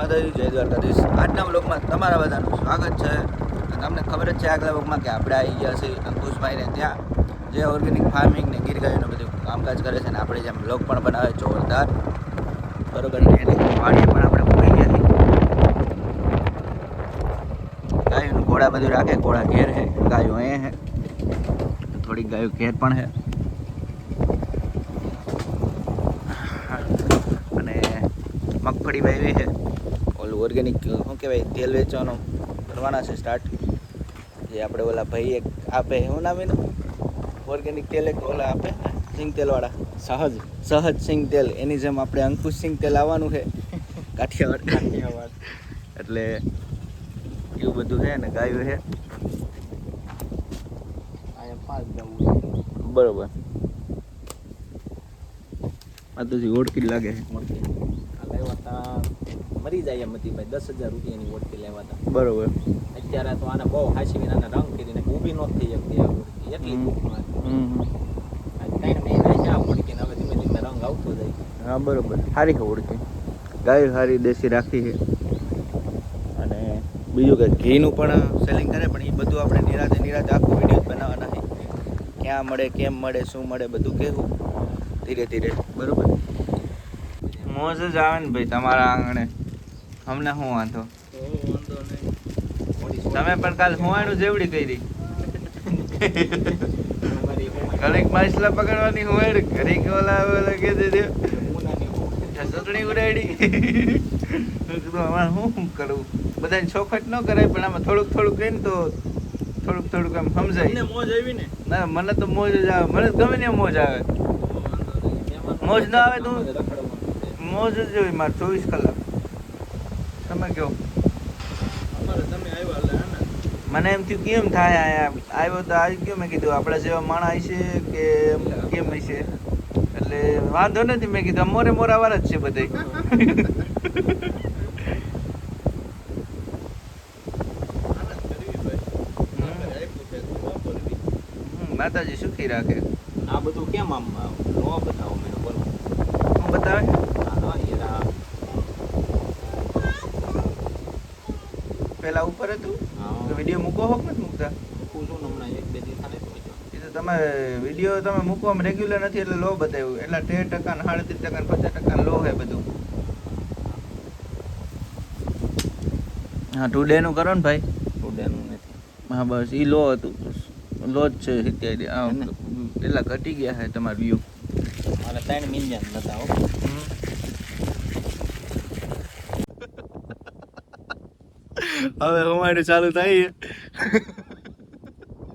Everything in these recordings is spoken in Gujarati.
માતાજી, જય દ્વારકાધીશ. આજના વ્લોગમાં તમારા બધાનું સ્વાગત છે. તમને ખબર જ છે આગલા વ્લોગમાં કે આપણે આવી ગયા છીએ અંકુશભાઈને ત્યાં, જે ઓર્ગેનિક ફાર્મિંગ ને ગીર ગાયોનું બધું કામકાજ કરે છે ને આપણે જેમ વ્લોગ પણ બનાવે જોરદાર, બરોબર. એને વાડીએ પણ આપણે મૂકી ગયા છીએ. ગાયોનું ઘોડા બધું રાખે, ઘોડા ઘેર છે, ગાયો અહીંયા છે, થોડીક ગાયો ઘેર પણ છે. અને મગફળી વાવી છે, ઓલું ઓર્ગેનિક શું કહેવાય તેલ વેચવાનું કરવાના છે સ્ટાર્ટ. જે આપણે ઓલા ભાઈ એક આપે શું નામ એનું ઓર્ગેનિક તેલ એક ઓલા આપે સિંગ તેલવાળા, સહજ સિંગ તેલ, એની જેમ આપણે અંકુશ સિંગ તેલ આવવાનું છે કાઠિયાવાડ. એટલે એવું બધું છે ને ગાયું છે બરોબર. આ તો ઓળખી લાગે છે. મરી જાય એમ હતી ભાઈ, 10,000 રૂપિયાની ઓળખી લેવા હતા બરોબર. અત્યારે તો આને બહુ હાસીવીને આને રંગ કરીને ઊભી ન થઈ શકતી આ ઓળખી, એટલી દુઃખમાં કઈ મહિના છે આ ઓળખીને, હવે ધીમે ધીમે રંગ આવતો જાય. હા બરોબર, સારી છે ઓળખી, ગાય સારી દેશી રાખી છે. અને બીજું કે ઘીનું પણ સેલિંગ કરે, પણ એ બધું આપણે નિરાતે આખો વિડીયો બનાવવાના છે. ક્યાં મળે, કેમ મળે, શું મળે, બધું કહેવું ધીરે ધીરે, બરોબર. મોજ જ આવે ને ભાઈ તમારા આંગણે, અમને શું વાંધો. તમે પણ કાલ હુવાણું જેવડી કરી ઘડીક માછલા પકડવાની હુવાડ, ઘડીક ઓલા કે ચટણી ઉડાડી. આમાં શું કરવું, બધાને ચોખટ ન કરાય, પણ આમાં થોડુંક કહીને તો થોડુંક આમ સમજાય. મોજ આવી ને? ના મને તો મોજ જ આવે, મને ગમે ને મોજ આવે. મોજ ના આવે તો મોજ જ હોય મારે 24 કલાક. તમે કહો. મને એમ થયું કેમ થાય આવ્યો તો આજ કયો, મેં કીધું આપણા જેવા માણસ છે કે કેમ હશે, એટલે વાંધો નથી. મેં કીધું મોરા વાળા જ છે બધા. માતાજી સુખી રાખે. આ બધું કેમ આમ નો બતાવો મને, બોલો. શું બતાવે? પેલા ઉપર હતું વિડીયો મૂકો હોક નથી મૂકતા. એ તો તમે વિડીયો તમે મૂકવામાં રેગ્યુલર નથી એટલે લો બતાવ્યું, એટલે 13%, 37%, 50% લો હે બધું. હા ટુડે નું કરો ને ભાઈ. ટુડેનું નથી. હા બસ ઈ લો હતું, લો જ છે અત્યારે. એટલા ઘટી ગયા છે તમારા વ્યૂ. મારે 3 મિલિયન બતાવો. હવે અમારે ચાલુ થાય.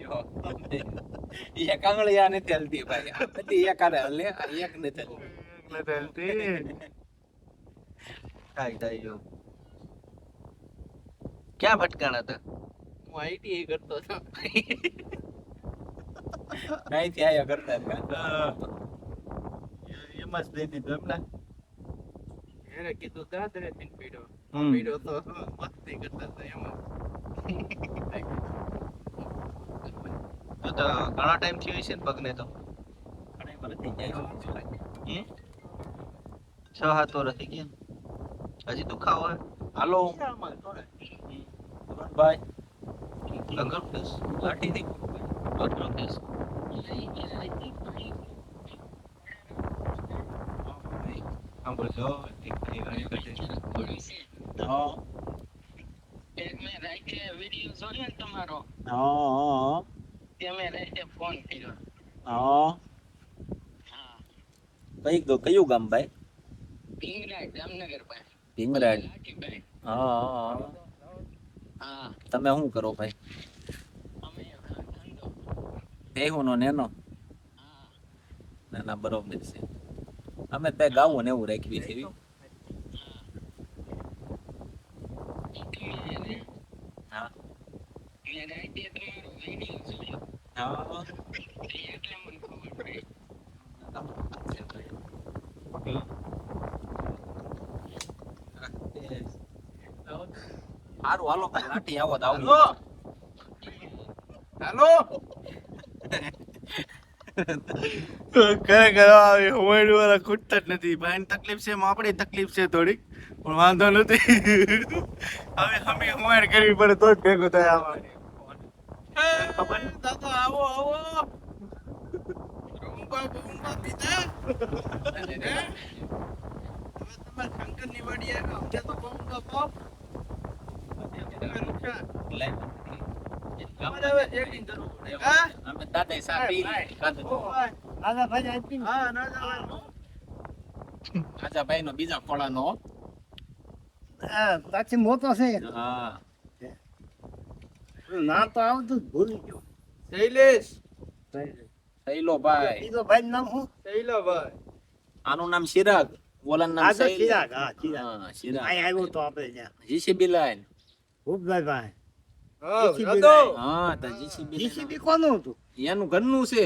જો એક આંગળીયા નથી હલતી ભાઈ, આ બધી એક આરે હલે, આ એક નથી હલતી. થાય જો. ક્યાં ભટકાણા હતા? હું આઈટી કરતો હતો. અહીંથી આયા કરતા હતા. એમાં જ દઈ દીધું એમને. એને કીધું દાદરે થી પીડો તો મસ્તી કરતા હતા એમાં. તો ઘણા ટાઈમ થયો છે ને પગને તો. ઘણી વાર થઈ જાય છે. 6-7 વર્ષ થઈ ગયા. હજી દુખાવો હે? હાલો ભાઈ લંગર પ્લેસ લાઠી થી લંગર પ્લેસ. કયું ગામ ભાઈ? ભીંગરાજ. હા. તમે શું કરો ભાઈ? દેહુ નો નેનો ના બરોબર છે. અમે તે ગાવું ને એવું રાખવી છે. હા હા. હારું હાલો લાઠી આવો. હાલો ખરેખર આવી હોમૈડ વાળા ખૂટતા જ નથી. ભાઈને તકલીફ છે, એમાં આપણે તકલીફ છે થોડીક, પણ વાંધો નથી. હવે અમે હોમૈડ કરવી પડે તો જ ભેગું થાય આમાં. ખબર નથી થતો. આવો આવો રૂંબા બૂંબા પીધા. હવે તમારે શંકરની વાડી આવ્યા, અમને તો બૂંબા પાવ. તમારે હવે ચેકિંગ કરવું પડે. હા? અમે દાદા સા પી કાઢો. હા, ના જવાય. આજા ભાઈ નો બીજા ખોળાનો. તાછી મોટો છે હા ના તો આવતું જ ભૂલી ગયો શૈલેષ. સૈલો ભાઈ. બીજો ભાઈ નામ શું શૈલાભાઈ. આનું નામ ચિરાગ, ઓલાનું નામ આ તો સૈલ. ચિરાગ હા ચિરાગ હા ચિરાગ. અહીં આવ્યો તો આપણે ત્યાં જીસીબી લાઈન. ભૂપભાઈ ભાઈ હા, જીસીબી જાદવ. લાઈન. હા તો જીસીબી જીસીબી કોનું હતું એનું ઘરનું છે.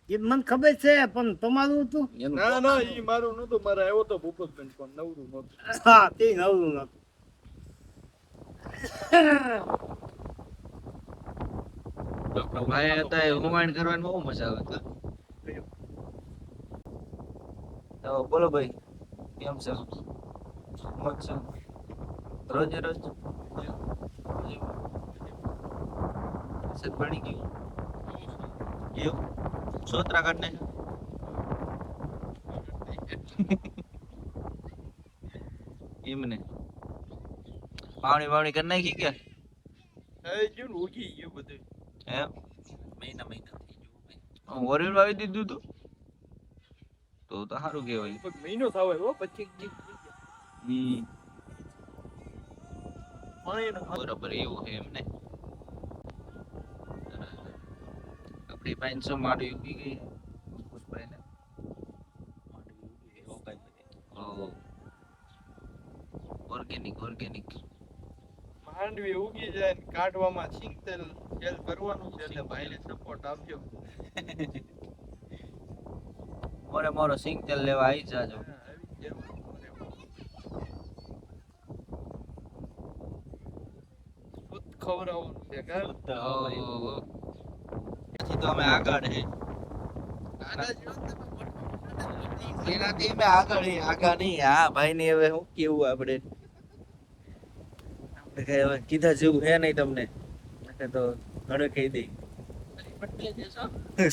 એ મને ખબર છે પણ તમારું હતું એનું ના ના, ઈ મારું નતું. મારે આવ્યો તો ભૂપતબેન, પણ નવરું નતું. હા તે નવરું નતું ભાઈ હતા એ હુમાયણ કરવાની બહુ મજા આવે. તો બોલો ભાઈ, કેમ છે? મોજ છે? રોજે રોજ વરસાદ પડી ગયો એવું? સોતરા કાઢને એમને પાવણી કરી નાખી કે ઉગી ગયું બધું એમ? મહિના થઈ ગયું ભાઈ. ઓરેલ વાવી દીધું તું તો સારું કહેવાય. મહિનો થાવે હો પછી બરોબર, એવું છે એમને. આપણી 500 માડી ઉગી ગઈ પુષ્પાઈને. ઓર્ગેનિક માંડવી ઉગી જાય ને કાઢવામાં સિંગતેલ તેલ ભરવાનું છે એટલે ભાઈને સપોર્ટ આપજો. મોરો સિંગ તેલ લેવા આવી જાજો. દૂધ ખવડાવવાનું છે કે પછી તો અમે આગળ હે એનાથી અમે આગળ નહીં. હા ભાઈ ને હવે શું કેવું આપણે કઈ હવે કીધા જેવું હે નહીં તમને એટલે તો ઘરે કહી દઈ.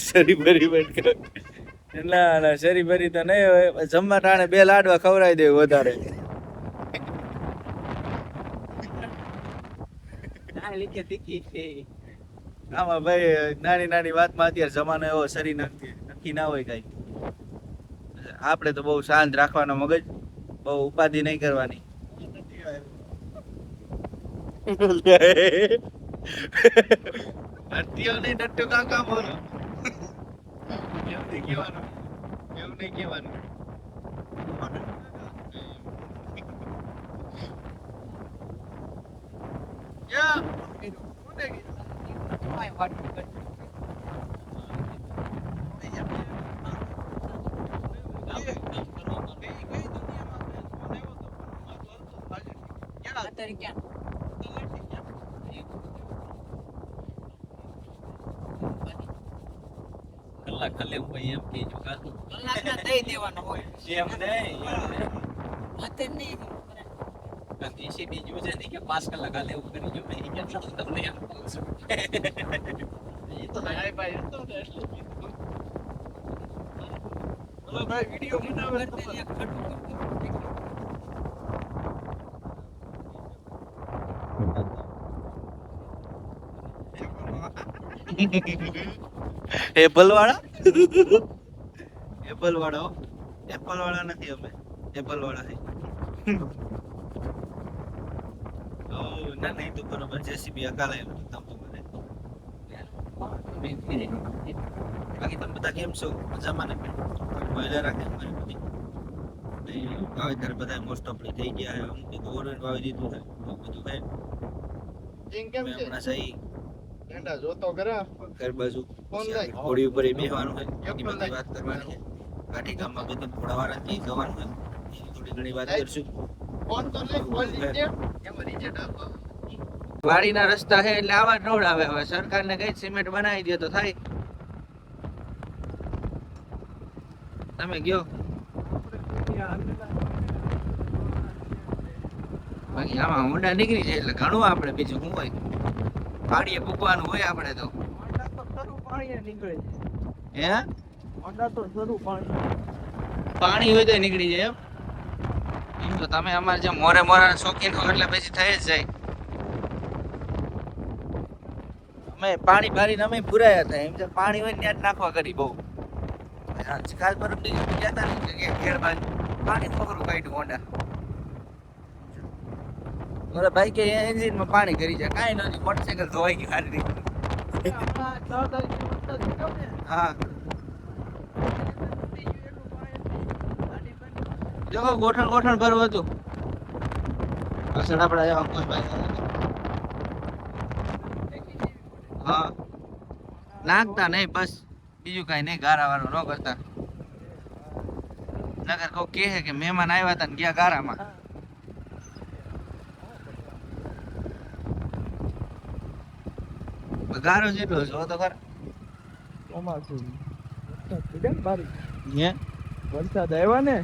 શરી ભરી ના શરી ભરી તો નહીં હોય. જમવા ટાણે 2 લાડવા ખવડાવી દે વધારે. આમાં ભાઈ નાની વાતમાં અત્યારે જમાનો એવો શરીર નક્કી ના હોય કઈ. આપણે તો બહુ શાંત રાખવાનો મગજ, બહુ ઉપાધિ નહીં કરવાની. અટ્ટીઓ નહીં ડટ્ટુ કાકા બોલો. એવું નહીં કહેવાનું. કલાક ખાલી હું ભાઈ એમ કહેજો કાતું. એમ નહીં. જીસીબી જોજે નહીં કે 5 કલાક હાલે એવું કરી જો ભાઈ કેટલા તમને એમ કહું છું. એ તો ભાઈ ભાઈ હતો ને એટલે કીધું. બોલો ભાઈ વિડિયો બનાવે એપલ વાળા નથી અમે. એપલ વાળા છે. ના નહીં તો બરોબર જેસીબી અકાલે તમારે. બાકી તમે બધા કેમ છો? મજામાં ને? મજા રાખે અમારી બધી. વાવેતર બધા મોસ્ટ ઓફ થઈ ગયા. અમુક તો ઓરેન્જ વાવી દીધું છે. બધું ભાઈ જીંગ કેમ છે હમણાં સહી ઠંડા જોતો કરા ઘર બાજુ ફોન લાય. ઘોડી ઉપર બેસવાનું હોય. એની બધી વાત કરવાની છે. કાઠી ગામમાં બધું ઘોડાવાળા થી જવાનું હોય. થોડી ઘણી વાત કરશું. ફોન તો લે ફોન લીધે એમાં રિજેક્ટ આપો વાડીના રસ્તા છે એટલે આવા જ રોડ આવે. હવે સરકારને કઈ સિમેન્ટ બનાવી દે તો થાય. તમે ગયો બાકી આમાં ઊંડા નીકળી જાય એટલે ઘણું આપણે બીજું શું હોય પાડીએ પૂકવાનું હોય આપણે તો ઊંડા તો શરૂ પાણીએ નીકળે છે. હે ઊંડા તો શરૂ પાણી. પાણી હોય તો નીકળી જાય એમ તો તમે અમારે જેમ મોરે મોરા શોખીન હો એટલે પછી થઈ જ જાય અમે પાણી ભરીને અમે પુરાયા હતા એમ તો પાણી હોય ત્યાં જ નાખવા કરી બહુ કાલ પર ગયા હતા ને કે ઘેર બાજુ પાણી પકડું કાઢ્યું હોન્ડા મારા ભાઈ કે એન્જિનમાં પાણી કરી જાય કાંઈ નથી મોટરસાઇકલ ધોવાઈ ગઈ હારી હમણાં 6 તારીખે વરસાદ થયો ને, હા જો ગોઠણ ગોઠણ ભરવું હતું પાછળ આપડા જેવા અંકુશભાઈ હા નાખતા નહીં બસ બીજું કાંઈ નહીં ગારા વાળું ન કરતા નગર કોઈ કહે કે મહેમાન આવ્યા હતા ને ગયા ગારામાં ગારો જેટલો જો તો ખરા ચોમાસું વરસાદ પડ્યો ને ભારી. હે વરસાદ આવ્યા ને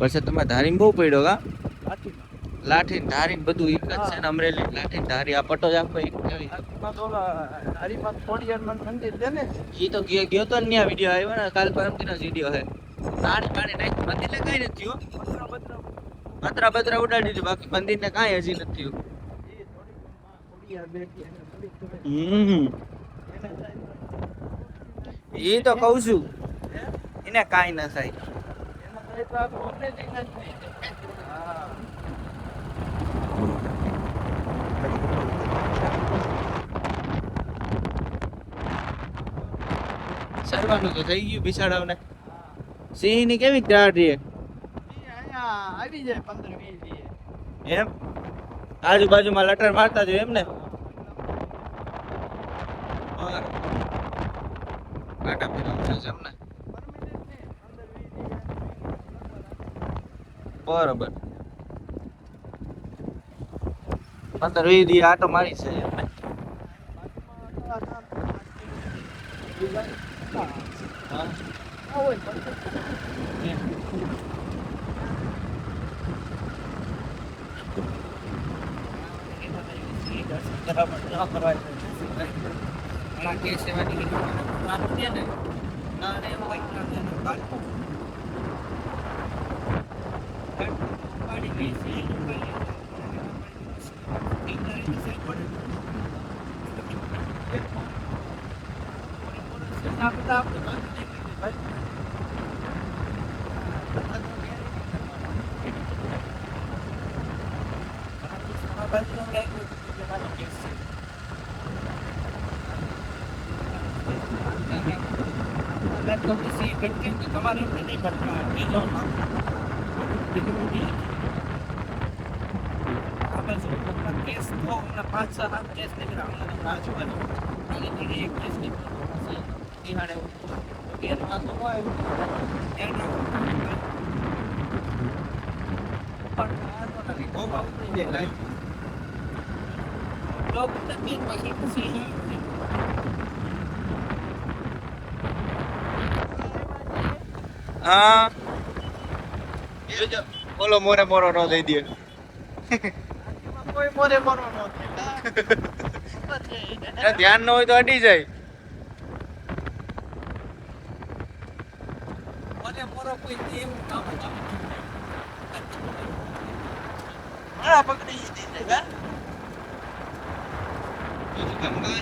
વરસાદ તમારે ધારીમાં બહુ પડ્યો કા હાથીમાં. લાઠી ધારીને બધું એક જ છે ને અમરેલી લાઠી ધારી આ પટો જ આખો એક એવી હાથીમાં તો ઓલા હરિમાં ખોડિયારમાં મંદિર છે ને, ઈ તો ગયો તો ને વિડિયો આવ્યો ને કાલ પરમદિનો વિડિયો હે પાણી પાણી નાખી મંદિરને કાંઈ નથી થયું પતરા બતરા ઉડાડી દીધું બાકી મંદિરને કાંઈ હજી નથી થયું ખોડિયાર બેઠી એને થોડીક ખબર. ઈ તો કહું છું એને કાંઈ ન થાય એના થાય તો આખું ઓપરેટિંગ જ નહીં. હા. સરવાનું તો થઈ ગયું બિસાડાવને સિંહ ની કેવી ત્રાટ રહે ઈ અહીંયા આવી જાય 15-20 દીએ. એમ આજુબાજુમાં લટર મારતા જો એમ ને કાંટા ફેરવવાનું છે એમ ને બરોબર 15-20 દી આટો મારી છે એમ ને હા હા બોલો મોરે મોરો નો દઈ દે કોઈ મોરે મોરો નો થાય. ધ્યાન ન હોય તો અડી જાય મને મોરો કોઈ એવું કામ હતા. મારા પકડી દીધી છે ગંગા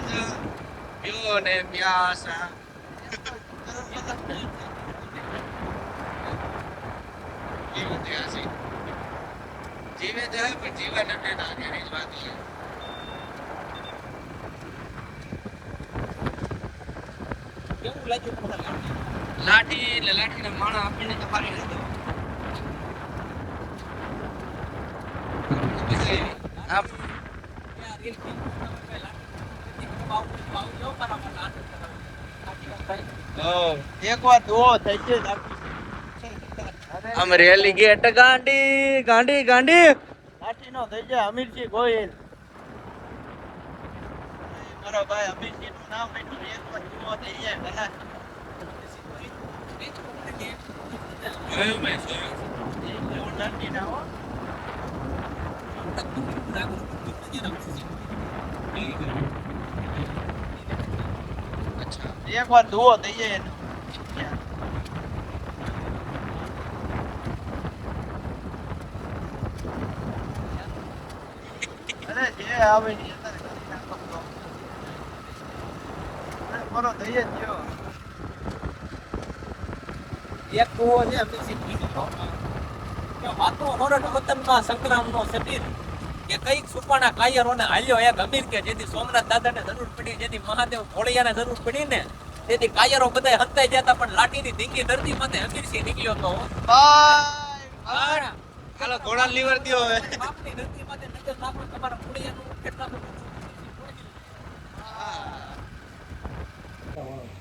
યો ને પ્યાસા જીવે જાય પણ જીવા નથી ના એની જ વાત છે કેવું લાગ્યું તમને લાઠી? લાઠી એટલે લાઠીના માણા આપણને તો મારી લીધો પછી આપ ત્યાં રીલ થી બાઉ જો બરાબર લાઠી કરાવે. એક વાર દો થઈ છે આમ રેલી ગેટ ગાંડી ગાંડી ગાંડી લાઠી નો થઈ જાય અમીરજી ગોહિલ. મારો ભાઈ અમીરજી નું નામ લઈને એક વાર દુઓ થઈ જાય ભલા. એક વાર ધુઓ થઈ જાય એનો. અરે જે આવે ને અત્યારે કરી નાખો તો. અરે બરો થઈ જ ગયો. એક કૂવો છે અમીરસિંહ કીધો. કે વાતો હોરઠ વતનમાં સંગ્રામનો સતીર કે કઈક સુપાના કાયરોને હાલ્યો એક અમીર કે જેથી સોમનાથ દાદાને જરૂર પડી, જેથી મહાદેવ ભોળિયાને જરૂર પડી ને તેથી કાયરો બધાય હંતાઈ જતા, પણ લાઠીની ધીંગી ધરતી માથે અમીરસિંહ નીકળ્યો તો. બાય. હાલો ઘોડા લીવર દ્યો હવે. બાપની ધરતી માથે નજર નાખો તમારા ભોળિયાનું કેટલા બધું.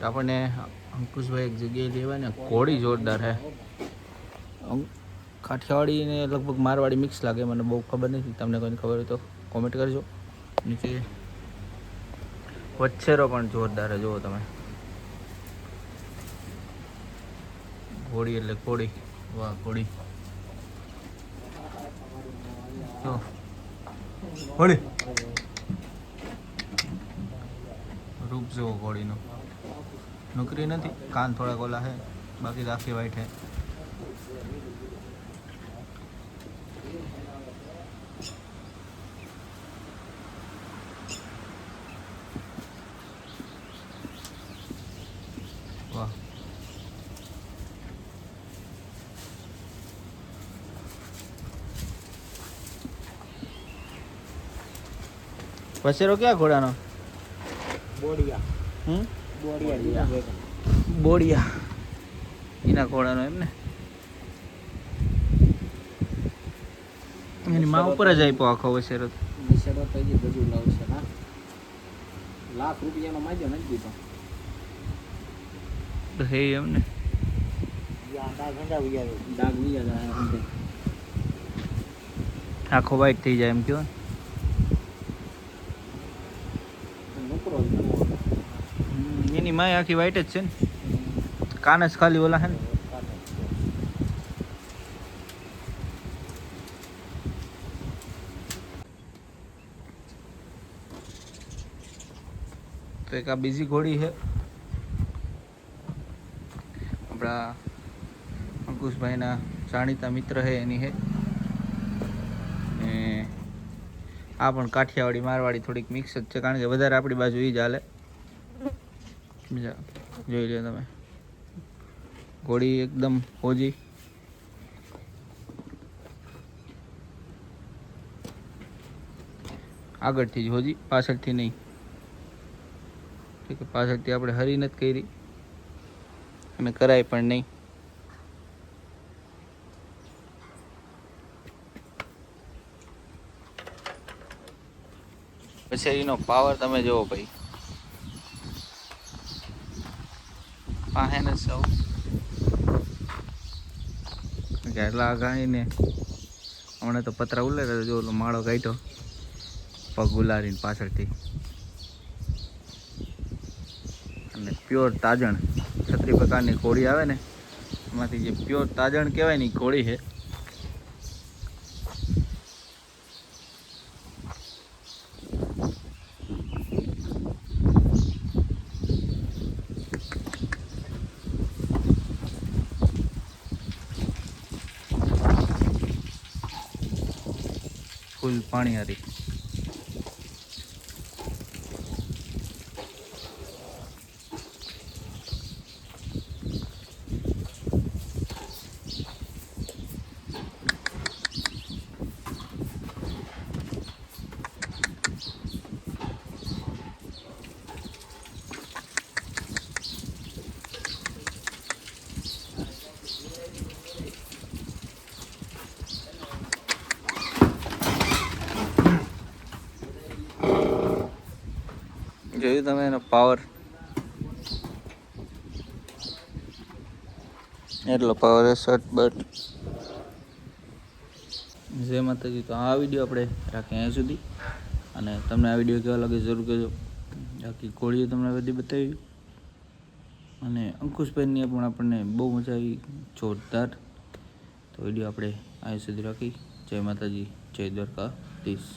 આપણને અંકુશભાઈ એક જગ્યાએ લેવાય ને ઘોડી જોરદાર હે. કાઠિયાવાડી ને લગભગ મારવાડી મિક્સ લાગે, મને બહુ ખબર નથી. તમને કોઈને ખબર હોય તો કોમેન્ટ કરજો નીચે. વચ્છેરો પણ જોરદાર હે, જુઓ તમે. ઘોડી એટલે ઘોડી. વાહ ઘોડી. જો ઘોડી રૂપ જુઓ ઘોડીનું. નોકરી નથી, કાન થોડા ઓલા હે, બાકી તો આખી વાઈટ હે. વાહ. વસેરો ક્યાં ઘોડાનો? બોડિયા હમ બોડિયા બોડિયા એના ઘોડાનો એમ ને. એની માં ઉપર જ આપ્યો આખો વસેરો. નિશેડો તો હજી બધું લાવશે ના. લાખ રૂપિયાનો માગ્યો નથી દીધો. તો હે એમ ને. ડાઘ હંડાવી આવે. ડાઘ વીયા જાય હંડે. આખો વાઈટ થઈ જાય એમ કયો ને. નોકરો એની માય આખી વાઈટ જ છે ને. કાન જ ખાલી ઓલા હે ને. તો એક આ બીજી ઘોડી છે આપણા અંકુશભાઈના જાણીતા મિત્ર છે એની છે. ને આ પણ કાઠિયાવાડી મારવાડી થોડીક મિક્સ જ છે, કારણ કે વધારે આપણી બાજુ એ જ હાલે. બીજા જોઈ લો તમે. ઘોડી એકદમ હોજી. આગળથી જ હોજી, પાછળથી નહીં. કે પાછળથી આપણે હરી નથી કરી અને કરાય પણ નહીં. પછી એનો પાવર તમે જુઓ ભાઈ. પાસે ને સૌ કેટલા ગાઈને હમણાં તો પતરા ઉલ્લે જો ઓલો માળો કાઢ્યો પગ ઉલારીને પાછળથી. અને પ્યોર તાજણ છત્રી પ્રકારની ઘોડી આવે ને એમાંથી જે પ્યોર તાજણ કહેવાય ને એ ઘોડી છે. ફૂલ પાણી હારી. જોયું તમે એનો પાવર, એટલો પાવર છે. શર્ટ બટ જય માતાજી. તો આ વિડીયો આપણે રાખીએ અહીંયા સુધી, અને તમને આ વિડીયો કેવા લાગે જરૂર કહેજો. બાકી ઘોડીઓ તમને બધી બતાવી. અને અંકુશભાઈની પણ આપણને બહુ મજા આવી, જોરદાર. તો વિડીયો આપણે અહીં સુધી રાખી. જય માતાજી, જય દ્વારકાધીશ.